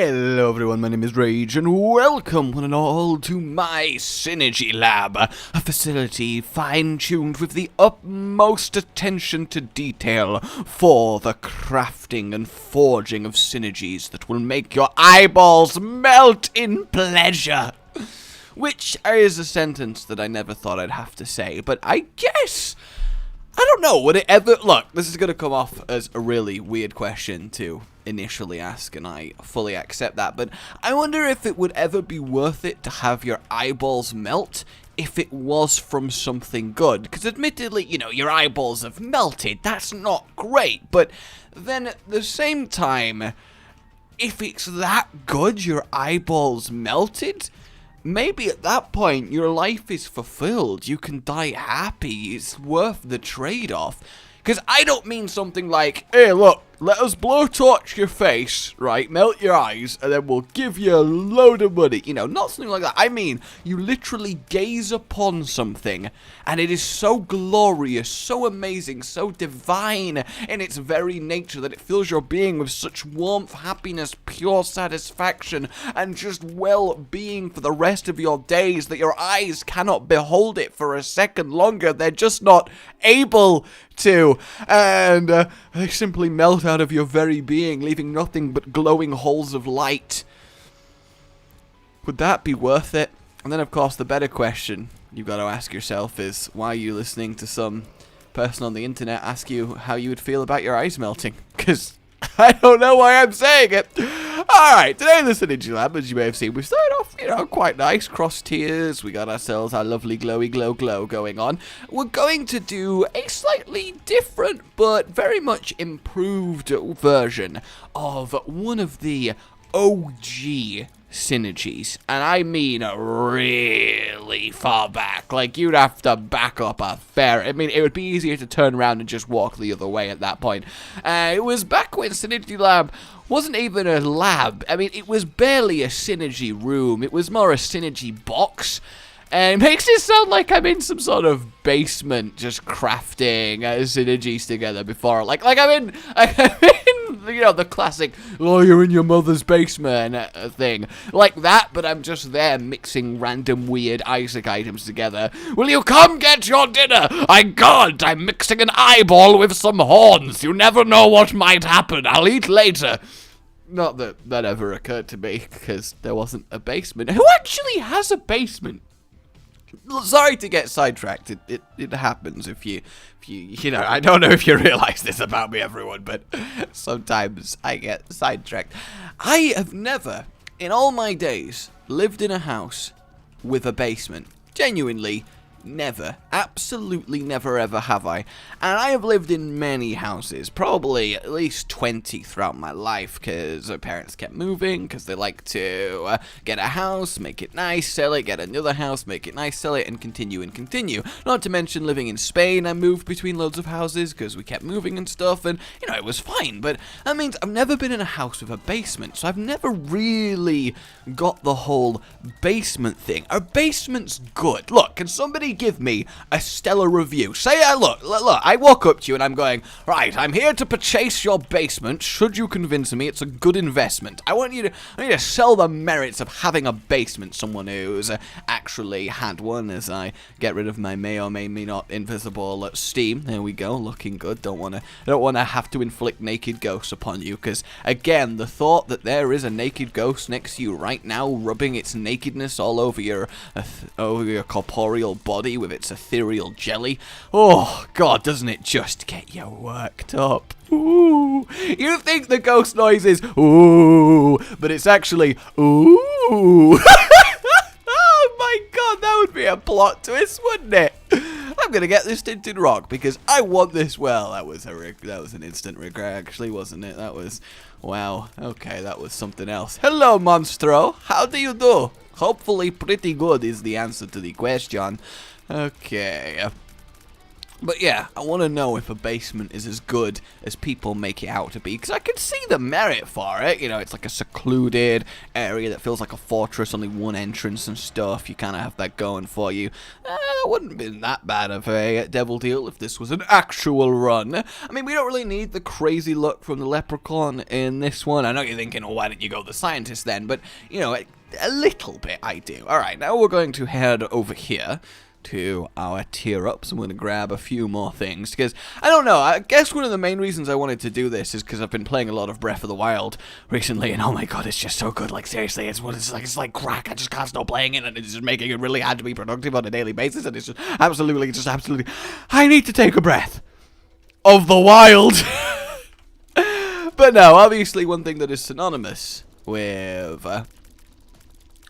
Hello everyone, my name is Rage, and welcome one and all to my Synergy Lab, a facility fine-tuned with the utmost attention to detail for the crafting and forging of synergies that will make your eyeballs melt in pleasure. Which is a sentence that I never thought I'd have to say, but I guess... I don't know, would it ever... Look, this is going to come off as a really weird question to initially ask, and I fully accept that, but I wonder if it would ever be worth it to have your eyeballs melt if it was from something good. Because admittedly, you know, your eyeballs have melted, that's not great, but then at the same time, if it's that good your eyeballs melted... maybe at that point, your life is fulfilled. You can die happy. It's worth the trade-off. Because I don't mean something like, hey, look, let us blowtorch your face, right, melt your eyes, and then we'll give you a load of money. You know, not something like that. I mean, you literally gaze upon something, and it is so glorious, so amazing, so divine in its very nature that it fills your being with such warmth, happiness, pure satisfaction, and just well-being for the rest of your days that your eyes cannot behold it for a second longer. They're just not able to, and they simply melt out of your very being, leaving nothing but glowing holes of light. Would that be worth it? And then, of course, the better question you've got to ask yourself is, why are you listening to some person on the internet ask you how you would feel about your eyes melting? Because I don't know why I'm saying it. Alright, today in the Synergy Lab, as you may have seen, we started off, you know, quite nice, cross tiers. We got ourselves our lovely glowy glow going on. We're going to do a slightly different, but very much improved version of one of the OG synergies, and I mean really far back. Like, you'd have to back up a fair... I mean, it would be easier to turn around and just walk the other way at that point. It was back when Synergy Lab wasn't even a lab. I mean, it was barely a synergy room. It was more a synergy box. And it makes it sound like I'm in some sort of basement just crafting synergies together before. Like I'm in, you know, the classic, oh, you're in your mother's basement thing. Like that, but I'm just there mixing random weird Isaac items together. Will you come get your dinner? I can't. I'm mixing an eyeball with some horns. You never know what might happen. I'll eat later. Not that that ever occurred to me, because there wasn't a basement. Who actually has a basement? Sorry to get sidetracked. It happens if you know, I don't know if you realize this about me, everyone, but sometimes I get sidetracked. I have never, in all my days, lived in a house with a basement. Genuinely, never. Absolutely never ever have I. And I have lived in many houses, probably at least 20 throughout my life, because my parents kept moving, because they like to get a house, make it nice, sell it, get another house, make it nice, sell it, and continue and continue. Not to mention living in Spain, I moved between loads of houses, because we kept moving and stuff, and, you know, it was fine, but that means I've never been in a house with a basement, so I've never really got the whole basement thing. Are basements good? Look, can somebody give me a stellar review? Say, look, I walk up to you and I'm going, right, I'm here to purchase your basement. Should you convince me it's a good investment? I want you to sell the merits of having a basement. Someone who's actually had one, as I get rid of my may or may not invisible steam. There we go, looking good. Don't want to have to inflict naked ghosts upon you, because again, the thought that there is a naked ghost next to you right now, rubbing its nakedness all over your corporeal body with its ethereal jelly. Oh, God, doesn't it just get you worked up? Ooh. You think the ghost noise is ooh, but it's actually ooh. Oh, my God, that would be a plot twist, wouldn't it? I'm going to get this tinted rock because I want this. Well, that was an instant regret, actually, wasn't it? That was, wow. Okay, that was something else. Hello, Monstro. How do you do? Hopefully pretty good is the answer to the question. Okay. But yeah, I want to know if a basement is as good as people make it out to be, because I can see the merit for it. You know, it's like a secluded area that feels like a fortress, only one entrance and stuff. You kind of have that going for you. It wouldn't have been that bad of a devil deal if this was an actual run. I mean, we don't really need the crazy look from the leprechaun in this one. I know you're thinking, oh, why didn't you go the scientist then? But, you know, a little bit I do. Alright, now we're going to head over here to our tier ups. I'm going to grab a few more things because I don't know, I guess one of the main reasons I wanted to do this is because I've been playing a lot of Breath of the Wild recently, and oh my god, it's just so good. Like, seriously, it's like crack. I just can't stop playing it, and it's just making it really hard to be productive on a daily basis, and it's just absolutely I need to take a breath of the wild. But no, obviously one thing that is synonymous with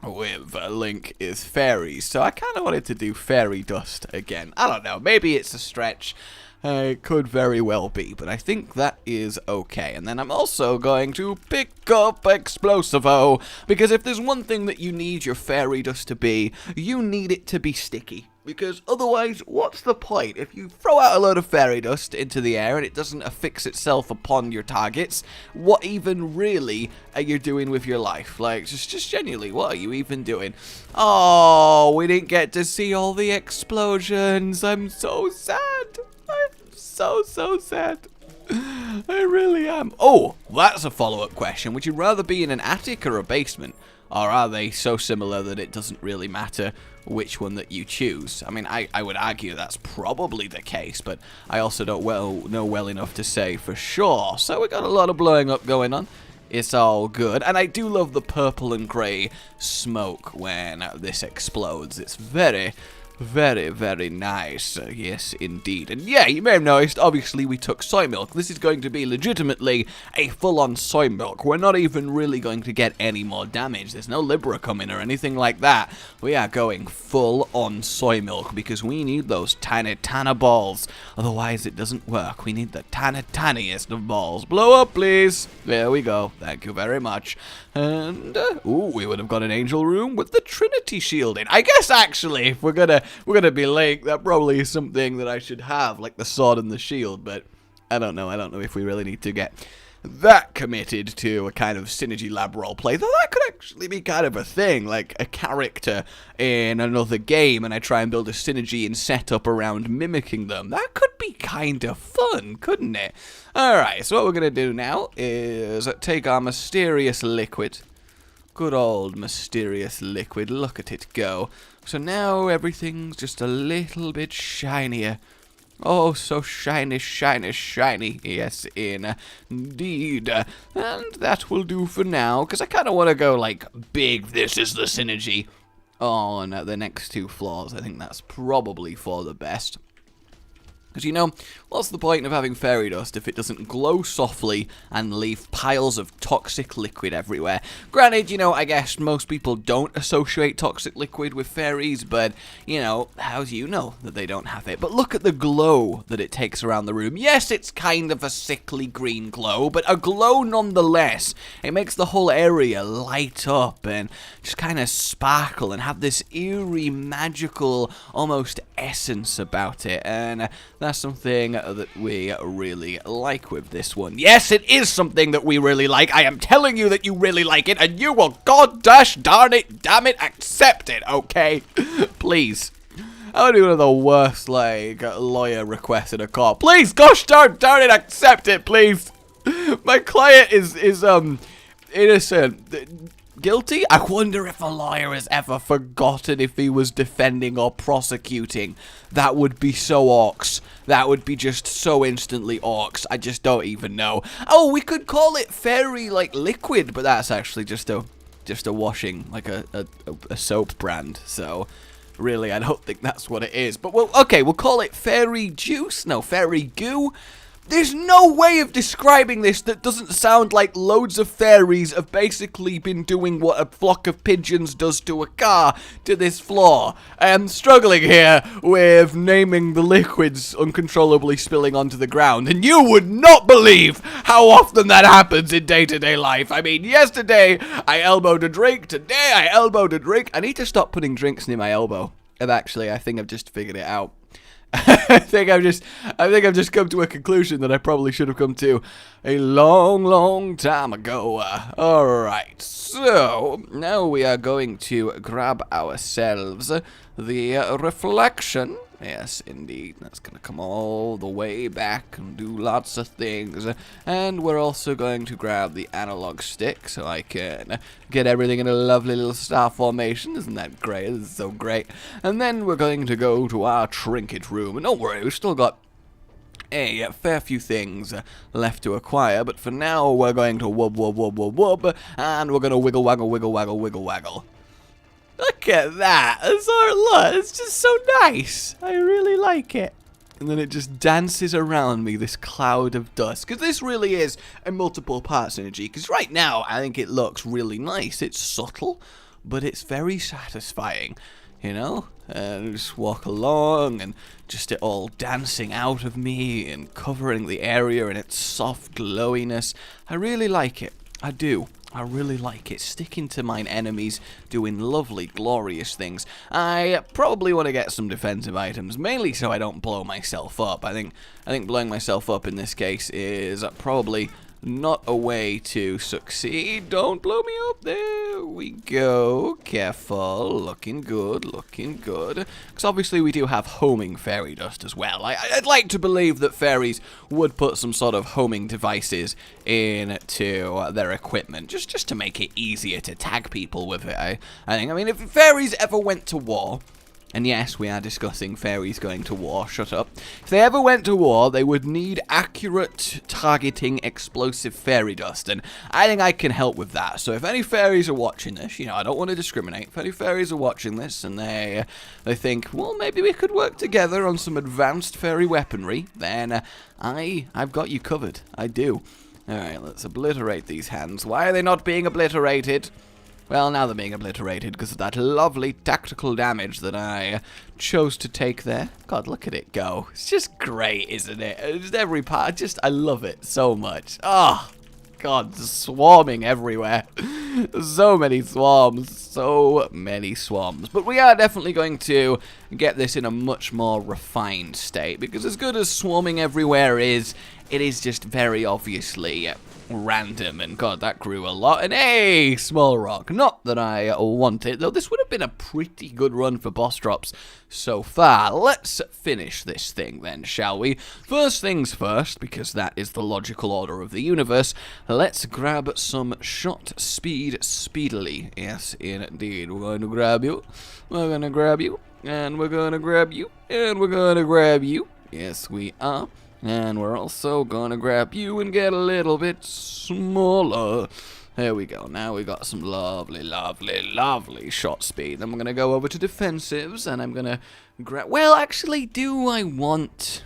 Link is fairies, so I kind of wanted to do fairy dust again. I don't know, maybe it's a stretch, it could very well be, but I think that is okay. And then I'm also going to pick up Explosivo, because if there's one thing that you need your fairy dust to be, you need it to be sticky. Because otherwise, what's the point? If you throw out a load of fairy dust into the air and it doesn't affix itself upon your targets, what even really are you doing with your life? Like, just genuinely, what are you even doing? Oh, we didn't get to see all the explosions. I'm so sad. I'm so sad. I really am. Oh, that's a follow-up question. Would you rather be in an attic or a basement? Or are they so similar that it doesn't really matter which one that you choose? I mean, I would argue that's probably the case, but I also don't know well enough to say for sure. So we got a lot of blowing up going on. It's all good. And I do love the purple and grey smoke when this explodes. It's very nice. Yes, indeed. And yeah, you may have noticed, obviously, we took soy milk. This is going to be legitimately a full-on soy milk. We're not even really going to get any more damage. There's no Libra coming or anything like that. We are going full-on soy milk because we need those tiny balls. Otherwise, it doesn't work. We need the tiniest of balls. Blow up, please. There we go. Thank you very much. And, ooh, we would have got an angel room with the Trinity shield in. I guess, actually, if we're gonna be Link, that probably is something that I should have, like the sword and the shield, but I don't know if we really need to get that committed to a kind of Synergy Lab roleplay, though that could actually be kind of a thing, like a character in another game, and I try and build a synergy and setup around mimicking them. That could be kind of fun, couldn't it? Alright, so what we're gonna do now is take our mysterious liquid. Good old mysterious liquid, look at it go. So now everything's just a little bit shinier. Oh, so shiny. Yes, indeed. And that will do for now, because I kind of want to go, like, big, this is the synergy on the next two floors. I think that's probably for the best. Because, you know, what's the point of having fairy dust if it doesn't glow softly and leave piles of toxic liquid everywhere? Granted, you know, I guess most people don't associate toxic liquid with fairies, but, you know, how do you know that they don't have it? But look at the glow that it takes around the room. Yes, it's kind of a sickly green glow, but a glow nonetheless. It makes the whole area light up and just kind of sparkle and have this eerie, magical, almost essence about it, and that's something that we really like with this one. Yes, it is something that we really like. I am telling you that you really like it, and you will darn it, damn it, accept it, okay? Please. I would be one of the worst, like, lawyer requests in a court. Please, gosh darn it, accept it, please. My client is innocent. Guilty? I wonder if a lawyer has ever forgotten if he was defending or prosecuting. That would be so orcs. That would be just so instantly orcs. I just don't even know. Oh, we could call it fairy, like, liquid, but that's actually just a washing, like a soap brand. So, really, I don't think that's what it is. But, well, okay, we'll call it fairy juice. No, fairy goo. There's no way of describing this that doesn't sound like loads of fairies have basically been doing what a flock of pigeons does to a car to this floor. I am struggling here with naming the liquids uncontrollably spilling onto the ground, and you would not believe how often that happens in day-to-day life. I mean, yesterday I elbowed a drink, today I elbowed a drink. I need to stop putting drinks near my elbow. And actually, I think I've just figured it out. I think I've just come to a conclusion that I probably should have come to a long, long time ago. Alright, so now we are going to grab ourselves the reflection. Yes, indeed. That's going to come all the way back and do lots of things. And we're also going to grab the analog stick so I can get everything in a lovely little star formation. Isn't that great? This is so great. And then we're going to go to our trinket room. And don't worry, we've still got a fair few things left to acquire. But for now, we're going to wub, wub, wub, wub, wub. And we're going to wiggle, waggle, wiggle, waggle, wiggle, waggle. Look at that. It's just so nice. I really like it. And then it just dances around me, this cloud of dust. Because this really is a multiple part synergy. Because right now, I think it looks really nice. It's subtle, but it's very satisfying. You know? And just walk along and just it all dancing out of me and covering the area in its soft glowiness. I really like it. I do. I really like it. Sticking to mine enemies, doing lovely, glorious things. I probably want to get some defensive items, mainly so I don't blow myself up. I think blowing myself up in this case is probably not a way to succeed. Don't blow me up. There we go. Careful. Looking good. Looking good. Because obviously we do have homing fairy dust as well. I'd like to believe that fairies would put some sort of homing devices into their equipment. Just to make it easier to tag people with it. I mean, if fairies ever went to war... And yes, we are discussing fairies going to war, shut up. If they ever went to war, they would need accurate targeting explosive fairy dust, and I think I can help with that. So if any fairies are watching this, you know, I don't want to discriminate. If any fairies are watching this and they think, well, maybe we could work together on some advanced fairy weaponry, then I've got you covered. I do. Alright, let's obliterate these hands. Why are they not being obliterated? Well, now they're being obliterated because of that lovely tactical damage that I chose to take there. God, look at it go. It's just great, isn't it? Just every part, I love it so much. Oh, God, swarming everywhere. So many swarms, so many swarms. But we are definitely going to get this in a much more refined state because as good as swarming everywhere is, it is just very obviously random, and God, that grew a lot. And hey, small rock. Not that I want it, though this would have been a pretty good run for boss drops so far. Let's finish this thing then, shall we? First things first, because that is the logical order of the universe, let's grab some shot speed speedily. Yes, indeed. We're going to grab you. We're going to grab you. And we're going to grab you. And we're going to grab you. Yes, we are. And we're also gonna grab you and get a little bit smaller. There we go. Now we got some lovely, lovely, lovely shot speed. Then we're gonna go over to defensives, and I'm gonna grab... Well, actually, do I want...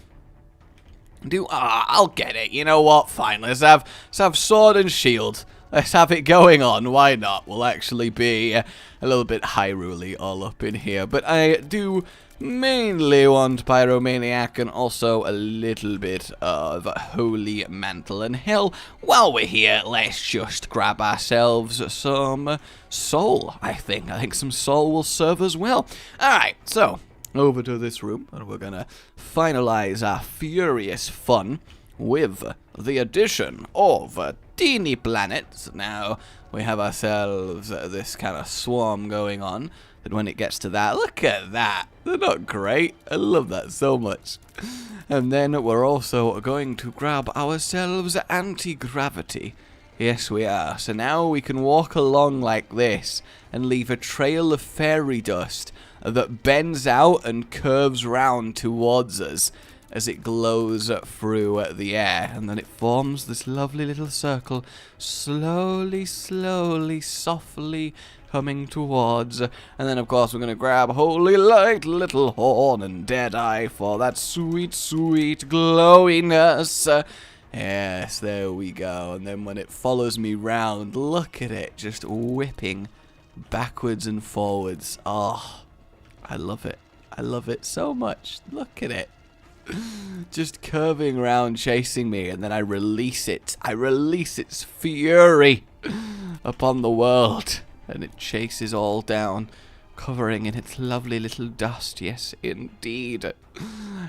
I'll get it. You know what? Fine. Let's have sword and shield. Let's have it going on. Why not? We'll actually be a little bit Hyrule-y all up in here. But I do... mainly want Pyromaniac and also a little bit of Holy Mantle. And hell, while we're here, let's just grab ourselves some soul, I think. I think some soul will serve as well. Alright, so, over to this room, and we're gonna finalize our furious fun with the addition of teeny planets. Now, we have ourselves this kind of swarm going on. And when it gets to that, look at that. They're not great. I love that so much. And then we're also going to grab ourselves anti-gravity. Yes, we are. So now we can walk along like this and leave a trail of fairy dust that bends out and curves round towards us as it glows through the air. And then it forms this lovely little circle, slowly, slowly, softly coming towards. And then, of course, we're going to grab Holy Light, Little Horn, and Deadeye for that sweet, sweet glowiness. Yes, there we go. And then when it follows me round, look at it, just whipping backwards and forwards. Oh, I love it. I love it so much. Look at it. Just curving around, chasing me, and then I release it. I release its fury upon the world, and it chases all down covering in its lovely little dust. Yes, indeed.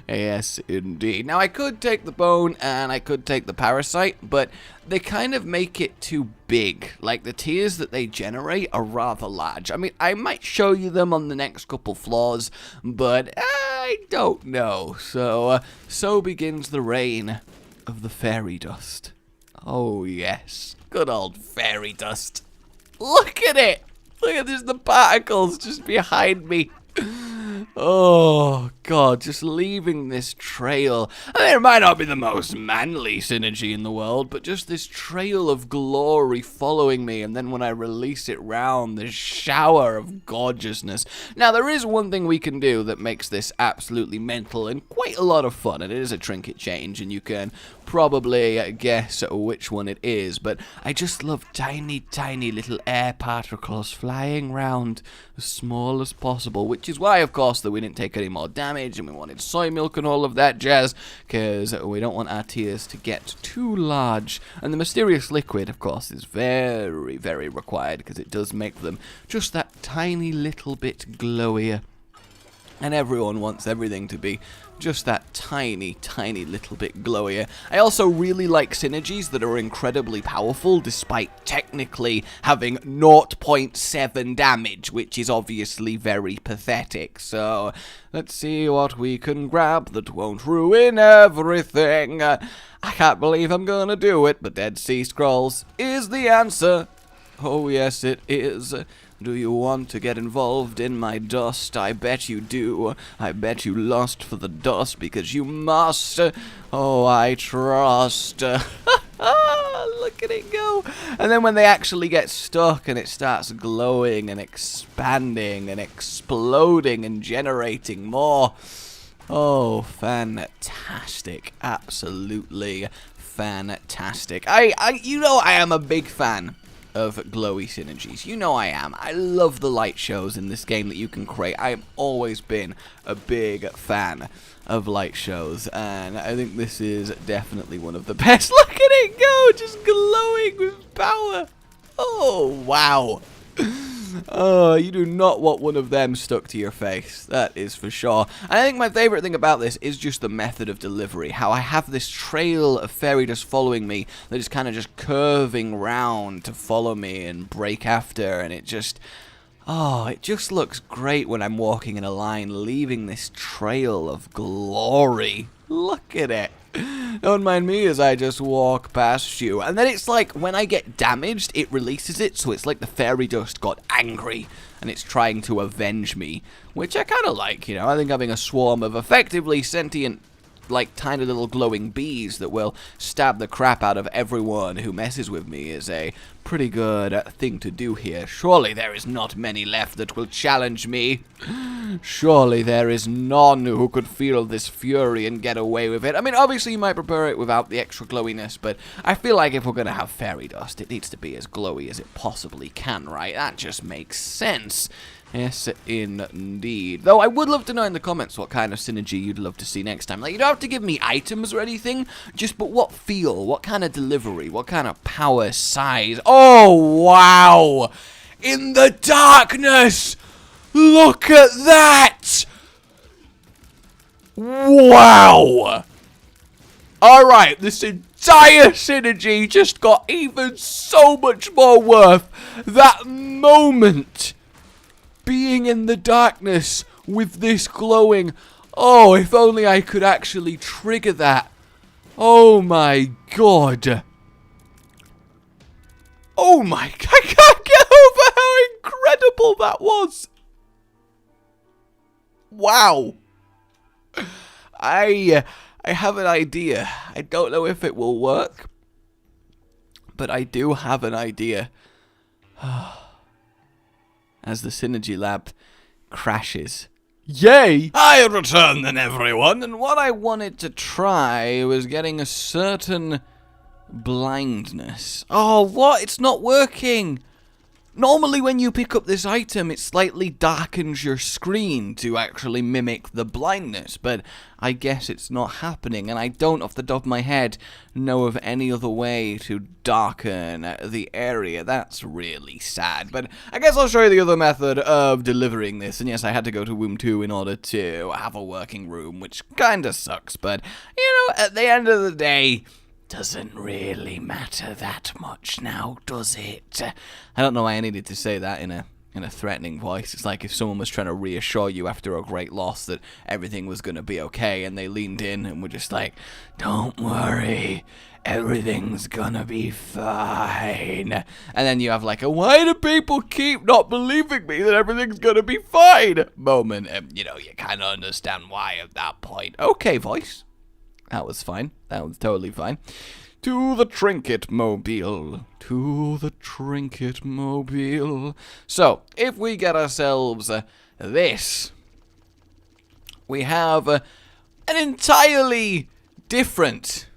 Yes, indeed. Now, I could take the bone and I could take the parasite, but they kind of make it too big. Like, the tears that they generate are rather large. I mean, I might show you them on the next couple floors, but I don't know. So begins the reign of the fairy dust. Oh, yes. Good old fairy dust. Look at it! Look at this, the particles just behind me. Oh, God, just leaving this trail. I mean, it might not be the most manly synergy in the world, but just this trail of glory following me, and then when I release it round, this shower of gorgeousness. Now, there is one thing we can do that makes this absolutely mental and quite a lot of fun, and it is a trinket change, and you can probably guess which one it is, but I just love tiny, tiny little air particles flying round as small as possible, which is why, of course, that we didn't take any more damage, and we wanted soy milk and all of that jazz, because we don't want our tears to get too large. And the mysterious liquid, of course, is very, very required, because it does make them just that tiny little bit glowier. And everyone wants everything to be just that tiny, tiny little bit glowier. I also really like synergies that are incredibly powerful, despite technically having 0.7 damage, which is obviously very pathetic. So, let's see what we can grab that won't ruin everything. I can't believe I'm gonna do it, but Dead Sea Scrolls is the answer. Oh yes, it is. Do you want to get involved in my dust? I bet you do. I bet you lust for the dust because you must. Oh, I trust. Look at it go. And then when they actually get stuck and it starts glowing and expanding and exploding and generating more. Oh, fantastic. Absolutely fantastic. You know I am a big fan of glowy synergies. You know I am. I love the light shows in this game that you can create. I have always been a big fan of light shows, and I think this is definitely one of the best. Look at it go, just glowing with power. Oh, wow. Oh, you do not want one of them stuck to your face. That is for sure. And I think my favorite thing about this is just the method of delivery. How I have this trail of fairy dust following me that is kind of just curving round to follow me and break after. And it just... oh, it just looks great when I'm walking in a line, leaving this trail of glory. Look at it. Don't mind me as I just walk past you. And then it's like, when I get damaged, it releases it, so it's like the fairy dust got angry, and it's trying to avenge me. Which I kind of like, you know. I think having a swarm of effectively sentient, like, tiny little glowing bees that will stab the crap out of everyone who messes with me is a pretty good thing to do here. Surely there is not many left that will challenge me. Surely there is none who could feel this fury and get away with it. I mean, obviously you might prepare it without the extra glowiness, but I feel like if we're going to have fairy dust, it needs to be as glowy as it possibly can, right? That just makes sense. Yes, indeed. Though I would love to know in the comments what kind of synergy you'd love to see next time. Like, you don't have to give me items or anything, just but what feel, what kind of delivery, what kind of power, size. Oh, wow! In the darkness! Look at that! Wow! Alright, this entire synergy just got even so much more worth. That moment being in the darkness with this glowing. Oh, if only I could actually trigger that. Oh my god. Oh my, I can't get over how incredible that was. Wow. I have an idea. I don't know if it will work, but I do have an idea. As the Synergy Lab crashes. Yay! I return then, everyone, and what I wanted to try was getting a certain blindness. Oh, what? It's not working! Normally when you pick up this item, it slightly darkens your screen to actually mimic the blindness, but I guess it's not happening, and I don't, off the top of my head, know of any other way to darken the area. That's really sad, but I guess I'll show you the other method of delivering this, and yes, I had to go to Womb 2 in order to have a working room, which kinda sucks, but, you know, at the end of the day, doesn't really matter that much now, does it? I don't know why I needed to say that in a threatening voice. It's like if someone was trying to reassure you after a great loss that everything was going to be okay, and they leaned in and were just like, don't worry, everything's gonna be fine. And then you have like a, why do people keep not believing me that everything's gonna be fine moment, and you know, you kind of understand why at that point. Okay, voice. That was fine. That was totally fine. To the trinket mobile. To the trinket mobile. So, if we get ourselves this, we have an entirely different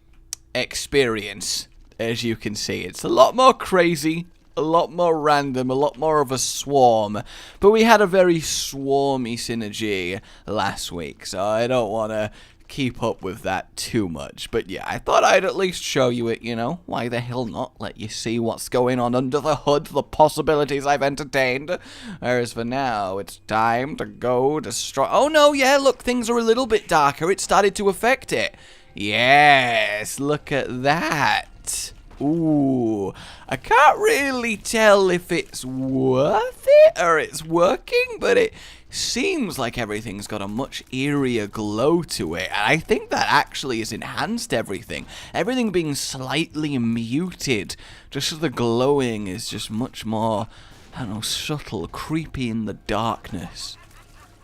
experience, as you can see. It's a lot more crazy, a lot more random, a lot more of a swarm. But we had a very swarmy synergy last week, so I don't want to keep up with that too much. But yeah, I thought I'd at least show you it, you know? Why the hell not? Let you see what's going on under the hood, the possibilities I've entertained. Whereas for now, it's time to go destroy... Oh no, yeah, look, things are a little bit darker. It started to affect it. Yes, look at that. Ooh, I can't really tell if it's worth it or it's working, but it seems like everything's got a much eerier glow to it, and I think that actually has enhanced everything. Everything being slightly muted, just so the glowing is just much more, I don't know, subtle, creepy in the darkness.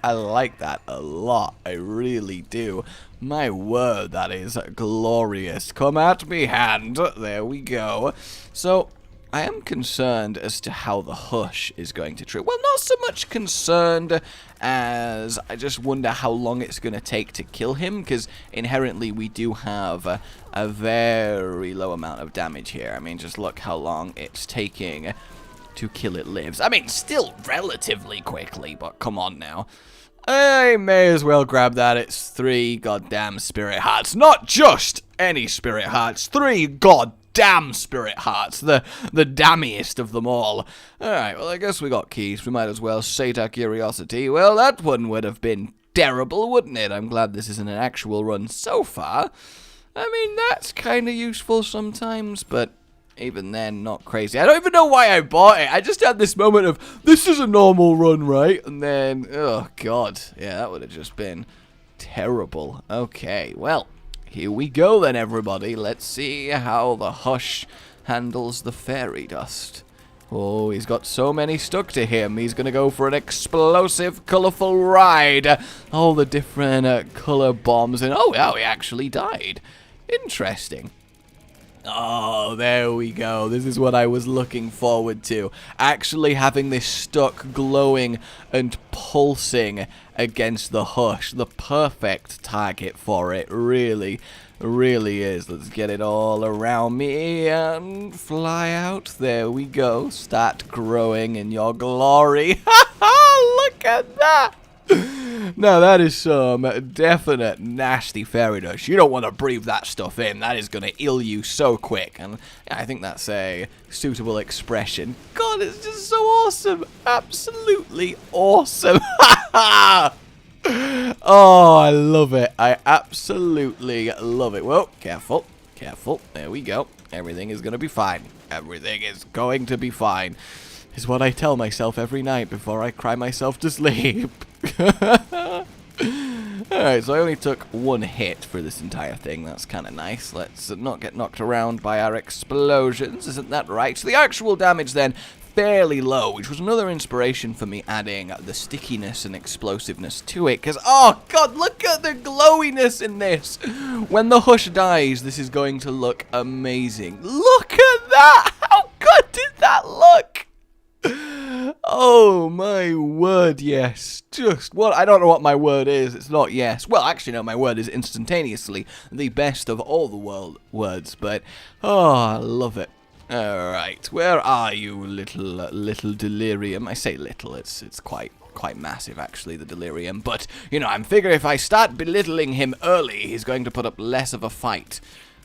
I like that a lot, I really do. My word, that is glorious. Come at me, hand. There we go. So, I am concerned as to how the Hush is going to treat. Well, not so much concerned as I just wonder how long it's going to take to kill him, because inherently we do have a very low amount of damage here. I mean, just look how long it's taking to kill it lives. I mean, still relatively quickly, but come on now. I may as well grab that. It's 3 goddamn spirit hearts. Not just any spirit hearts. 3 goddamn spirit hearts. The dammiest of them all. Alright, well, I guess we got keys. We might as well sate our curiosity. Well, that one would have been terrible, wouldn't it? I'm glad this isn't an actual run so far. I mean, that's kind of useful sometimes, but even then, not crazy. I don't even know why I bought it. I just had this moment of, this is a normal run, right? And then, oh god. Yeah, that would have just been terrible. Okay, well, here we go then, everybody. Let's see how the Hush handles the fairy dust. Oh, he's got so many stuck to him. He's going to go for an explosive, colourful ride. All the different colour bombs. And oh, yeah, he actually died. Interesting. Oh, there we go. This is what I was looking forward to. Actually having this stuck, glowing, and pulsing against the Hush. The perfect target for it. Really, really is. Let's get it all around me and fly out. There we go. Start growing in your glory. Look at that. Now that is some definite nasty fairy dust. You don't want to breathe that stuff in. That is going to ill you so quick. And yeah, I think that's a suitable expression. God, it's just so awesome. Absolutely awesome. Oh, I love it. I absolutely love it. Whoa, careful. Careful. There we go. Everything is going to be fine. Everything is going to be fine. Is what I tell myself every night before I cry myself to sleep. Alright, so I only took 1 hit for this entire thing. That's kind of nice. Let's not get knocked around by our explosions. Isn't that right? So the actual damage then, fairly low, which was another inspiration for me adding the stickiness and explosiveness to it. Because, oh god, look at the glowiness in this. When the Hush dies, this is going to look amazing. Look at that! How good did that look? Oh my word, yes. Just what? I don't know what my word is. It's not yes. Well, actually, no, my word is instantaneously the best of all the words. But oh, I love it. Alright, where are you, little delirium? I say little, it's quite massive, actually, the delirium. But, you know, I'm figuring if I start belittling him early, he's going to put up less of a fight.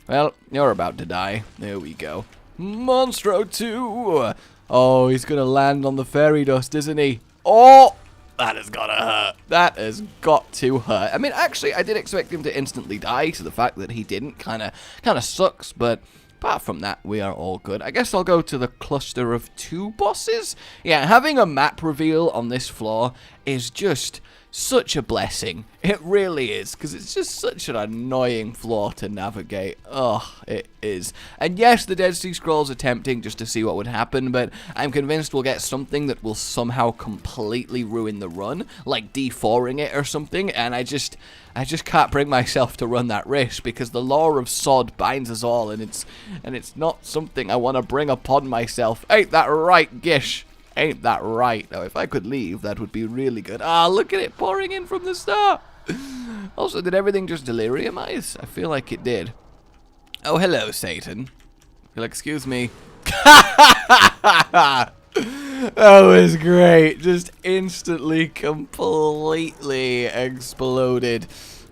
Well, you're about to die. There we go. Monstro 2! Oh, he's gonna land on the fairy dust, isn't he? Oh! That has gotta hurt. That has got to hurt. I mean, actually, I did expect him to instantly die, so the fact that he didn't kinda sucks, but apart from that, we are all good. I guess I'll go to the cluster of 2 bosses. Yeah, having a map reveal on this floor is just such a blessing. It really is, because it's just such an annoying floor to navigate. Ugh, it is. And yes, the Dead Sea Scrolls are tempting just to see what would happen, but I'm convinced we'll get something that will somehow completely ruin the run, like D4ing it or something, and I just can't bring myself to run that risk, because the law of sod binds us all, and it's not something I want to bring upon myself. Ain't that right, Gish? Ain't that right? Now, if I could leave, that would be really good. Ah, look at it pouring in from the start. Also, did everything just deliriumize? I feel like it did. Oh, hello, Satan. Well, excuse me. That was great. Just instantly, completely exploded.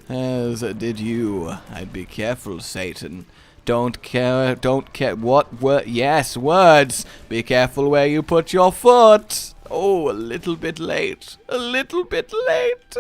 As did you. I'd be careful, Satan. Don't care, what word? Yes, words. Be careful where you put your foot. Oh, a little bit late. A little bit late.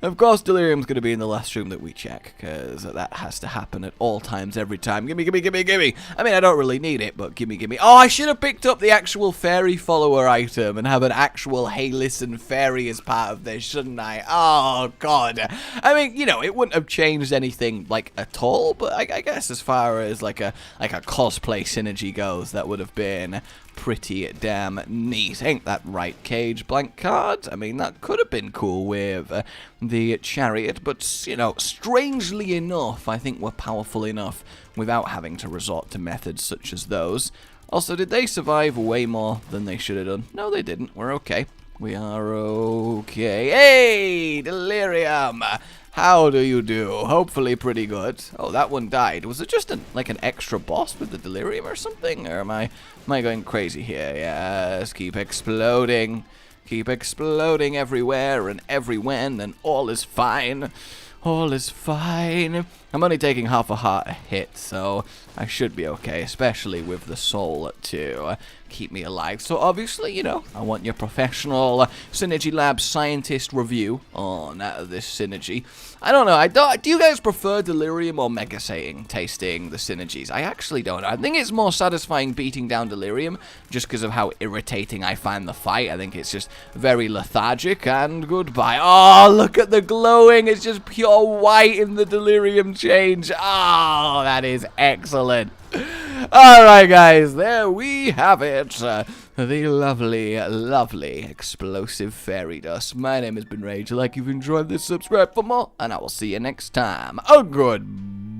Of course, delirium's going to be in the last room that we check, because that has to happen at all times, every time. Gimme, gimme, gimme, gimme. I mean, I don't really need it, but gimme, gimme. Oh, I should have picked up the actual fairy follower item and have an actual, hey, listen, fairy as part of this, shouldn't I? Oh, God. I mean, you know, it wouldn't have changed anything, like, at all, but I guess as far as, like a cosplay synergy goes, that would have been pretty damn neat. Ain't that right, Cage? Blank card? I mean, that could have been cool with the chariot, but, you know, strangely enough, I think we're powerful enough without having to resort to methods such as those. Also, did they survive way more than they should have done? No, they didn't. We're okay. We are okay. Hey, Delirium! How do you do? Hopefully pretty good. Oh, that one died. Was it just like an extra boss with the Delirium or something? Or am I going crazy here? Yes, keep exploding. Keep exploding everywhere and everywhen, and all is fine. All is fine. I'm only taking half a heart a hit, so I should be okay, especially with the soul to keep me alive. So obviously, you know, I want your professional Synergy Lab scientist review on this synergy. I don't know, do you guys prefer Delirium or Mega tasting the synergies? I actually don't know. I think it's more satisfying beating down Delirium just because of how irritating I find the fight. I think it's just very lethargic, and goodbye. Oh, look at the glowing. It's just pure white in the Delirium change. Oh, that is excellent. Alright, guys, there we have it. The lovely, lovely explosive fairy dust. My name has been Rage. Like you've enjoyed this, subscribe for more, and I will see you next time. Oh, goodbye.